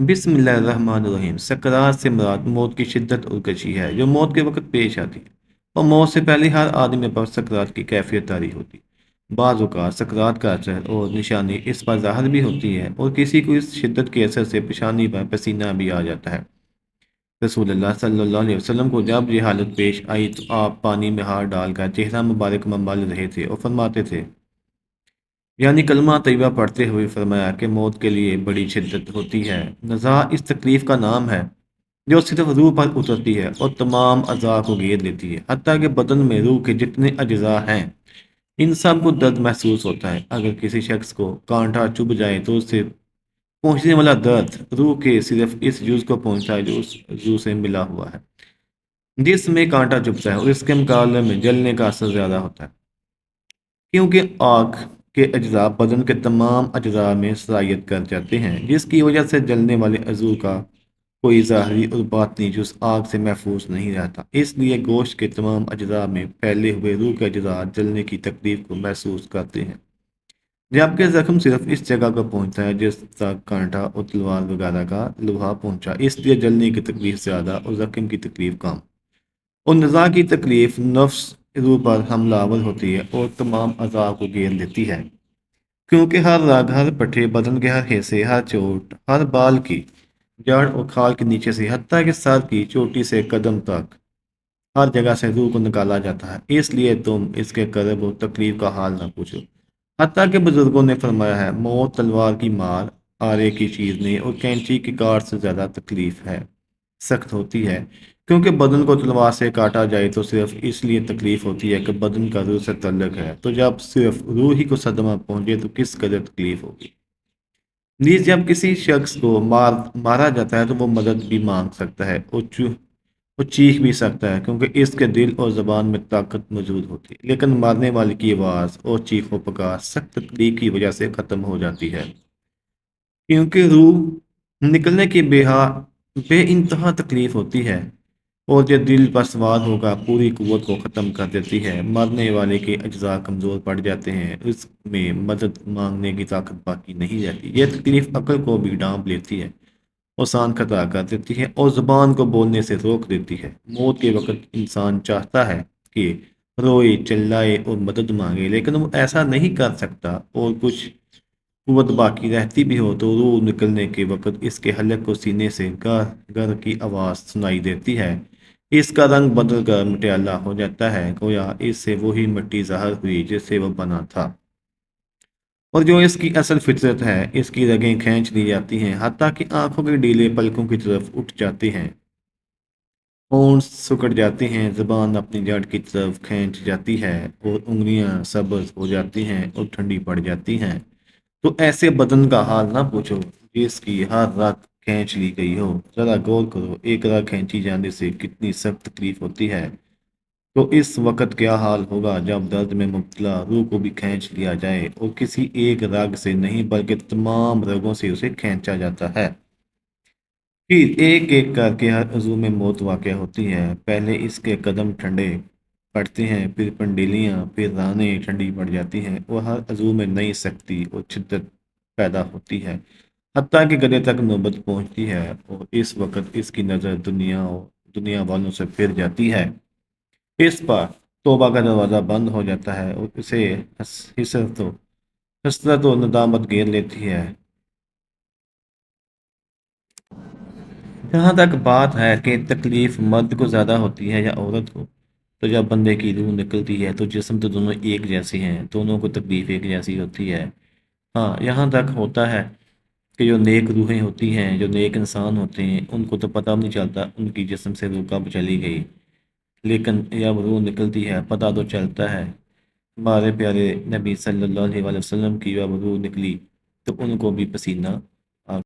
بسم اللہ الرحمن الرحیم۔ سکرات سے مراد موت کی شدت اور کشی ہے جو موت کے وقت پیش آتی ہے، اور موت سے پہلے ہر آدمی پر سکرات کی کیفیت طاری ہوتی ہے۔ بعض اوقات سکرات کا اثر اور نشانی اس پر ظاہر بھی ہوتی ہے، اور کسی کو اس شدت کے اثر سے پیشانی پر پسینہ بھی آ جاتا ہے۔ رسول اللہ صلی اللہ علیہ وسلم کو جب یہ حالت پیش آئی تو آپ پانی میں ہاتھ ڈال کر چہرہ مبارک مل رہے تھے اور فرماتے تھے، یعنی کلمہ طیبہ پڑھتے ہوئے فرمایا کہ موت کے لیے بڑی شدت ہوتی ہے۔ نزا اس تکلیف کا نام ہے جو صرف روح پر اترتی ہے اور تمام اعضاء کو گھیر لیتی ہے، حتیٰ کہ بدن میں روح کے جتنے اجزاء ہیں ان سب کو درد محسوس ہوتا ہے۔ اگر کسی شخص کو کانٹا چبھ جائے تو اس سے پہنچنے والا درد روح کے صرف اس جز کو پہنچتا ہے جو اس جز سے ملا ہوا ہے جس میں کانٹا چبھتا ہے، اور اس کے مقابلے میں جلنے کا اثر زیادہ ہوتا ہے، کیونکہ آگ کے اجزاء بدن کے تمام اجزاء میں سرایت کر جاتے ہیں، جس کی وجہ سے جلنے والے عضو کا کوئی ظاہری اور باطنی جز آگ سے محفوظ نہیں رہتا۔ اس لیے گوشت کے تمام اجزاء میں پھیلے ہوئے روح کے اجزاء جلنے کی تکلیف کو محسوس کرتے ہیں، جبکہ زخم صرف اس جگہ کو پہنچتا ہے جس تک کانٹا اور تلوار وغیرہ کا لوہا پہنچا۔ اس لیے جلنے کی تکلیف زیادہ اور زخم کی تکلیف کم، اور نزا کی تکلیف نفس روح پر حملہ آور ہوتی ہے اور تمام اعضاء کو گھیر لیتی ہے، کیونکہ ہر رگ، ہر پٹھے، بدن کے ہر حصے، ہر چوٹ، ہر بال کی جڑ اور کھال کے نیچے سے حتیٰ کہ سر کی چوٹی سے قدم تک ہر جگہ سے روح کو نکالا جاتا ہے۔ اس لیے تم اس کے کرب اور تکلیف کا حال نہ پوچھو۔ حتیٰ کہ بزرگوں نے فرمایا ہے، موت تلوار کی مار، آرے کی چیرنے اور کینچی کی کاٹ سے زیادہ تکلیف ہے، سخت ہوتی ہے، کیونکہ بدن کو تلوار سے کاٹا جائے تو صرف اس لیے تکلیف ہوتی ہے کہ بدن کا روح سے تعلق ہے، تو جب صرف روح ہی کو صدمہ پہنچے تو کس قدر تکلیف ہوگی۔ نیز جب کسی شخص کو مارا جاتا ہے تو وہ مدد بھی مانگ سکتا ہے اور وہ چیخ بھی سکتا ہے، کیونکہ اس کے دل اور زبان میں طاقت موجود ہوتی ہے، لیکن مارنے والے کی آواز اور چیخ و پکار سخت تکلیف کی وجہ سے ختم ہو جاتی ہے، کیونکہ روح نکلنے کی بے انتہا تکلیف ہوتی ہے، اور جو دل پر سوار ہوگا پوری قوت کو ختم کر دیتی ہے۔ مرنے والے کے اجزاء کمزور پڑ جاتے ہیں، اس میں مدد مانگنے کی طاقت باقی نہیں رہتی۔ یہ تکلیف عقل کو بھی ڈانپ لیتی ہے، آسان خطا کر دیتی ہے اور زبان کو بولنے سے روک دیتی ہے۔ موت کے وقت انسان چاہتا ہے کہ روئے، چلائے اور مدد مانگے، لیکن وہ ایسا نہیں کر سکتا، اور کچھ قوت باقی رہتی بھی ہو تو روح نکلنے کے وقت اس کے حلق کو سینے سے گر گر کی آواز سنائی دیتی ہے۔ اس کا رنگ بدل کر مٹیالہ ہو جاتا ہے، گویا اس سے وہی مٹی ظاہر ہوئی جس سے وہ بنا تھا، اور جو اس کی اصل فطرت ہے۔ اس کی رگیں کھینچ لی جاتی ہیں، حتیٰ کہ آنکھوں کے ڈیلے پلکوں کی طرف اٹھ جاتے ہیں، ہونٹ سکڑ جاتے ہیں، زبان اپنی جڑ کی طرف کھینچ جاتی ہے، اور انگلیاں سبز ہو جاتی ہیں اور ٹھنڈی پڑ جاتی ہیں۔ تو ایسے بدن کا حال نہ پوچھو جس کی ہر رگ کھینچ لی گئی ہو۔ ذرا غور کرو، ایک رگ کھینچی جانے سے کتنی سخت تکلیف ہوتی ہے، تو اس وقت کیا حال ہوگا جب درد میں مبتلا روح کو بھی کھینچ لیا جائے، اور کسی ایک رگ سے نہیں بلکہ تمام رگوں سے اسے کھینچا جاتا ہے۔ پھر ایک ایک کر کے ہر عضو میں موت واقع ہوتی ہے۔ پہلے اس کے قدم ٹھنڈے پڑتے ہیں، پھر پنڈلیاں، پھر رانیں ٹھنڈی پڑ جاتی ہیں، اور ہر عضو میں نئی سختی اور شدت پیدا ہوتی ہے، حتیٰ کہ گلے تک نوبت پہنچتی ہے، اور اس وقت اس کی نظر دنیا والوں سے پھر جاتی ہے۔ اس پر توبہ کا دروازہ بند ہو جاتا ہے، اور اسے حسرت و ندامت گھیر لیتی ہے۔ جہاں تک بات ہے کہ تکلیف مرد کو زیادہ ہوتی ہے یا عورت کو، تو جب بندے کی روح نکلتی ہے تو جسم تو دونوں ایک جیسے ہیں، دونوں کو تکلیف ایک جیسی ہوتی ہے۔ ہاں، یہاں تک ہوتا ہے کہ جو نیک روحیں ہوتی ہیں، جو نیک انسان ہوتے ہیں، ان کو تو پتہ نہیں چلتا ان کی جسم سے روح کب چلی گئی، لیکن جب روح نکلتی ہے پتہ تو چلتا ہے۔ ہمارے پیارے نبی صلی اللہ علیہ وسلم کی جب روح نکلی تو ان کو بھی پسینہ